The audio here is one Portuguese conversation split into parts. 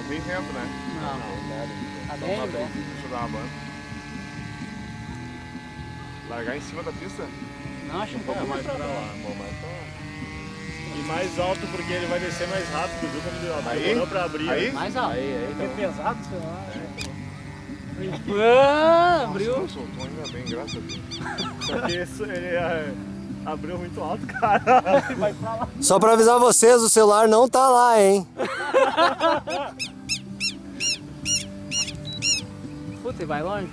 Não tem vento, né? Não. Tá bem, bom. Deixa eu dar uma banda. Largar em cima da pista? Não, acho um pouco mais pra lá. E mais alto porque ele vai descer mais rápido, viu? Como demorou pra abrir. Aí? Mais alto. É pesado, sei lá. Ah, abriu. Nossa, soltou ainda bem, graças a Deus. Porque ele abriu muito alto, cara. Vai pra lá. Só pra avisar vocês, o celular não tá lá, hein? Puta, e vai longe.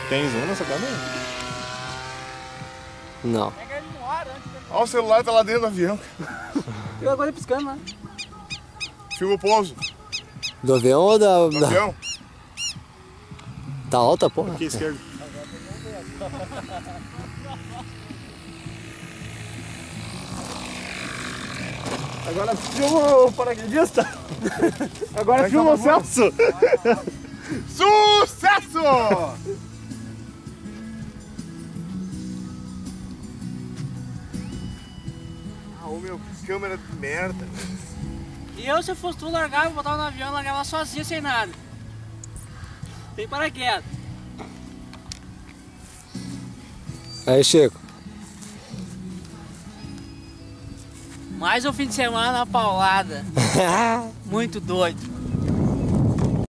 Tem zoom nessa câmera? Não. Pega ele no ar antes. Olha o celular, tá lá dentro do avião. Eu agora piscando lá. Filma o pouso Do avião ou do avião. Tá alta, porra? Aqui, esquerdo. Agora filma o paraquedista. Agora filma o Celso. Sucesso! Ah, ô meu, câmera de merda. E eu, se fosse tu, largava, botava no avião, largava sozinho, sem nada. Tem paraquedas. Aí, Chico. Mais um fim de semana, uma paulada. Muito doido.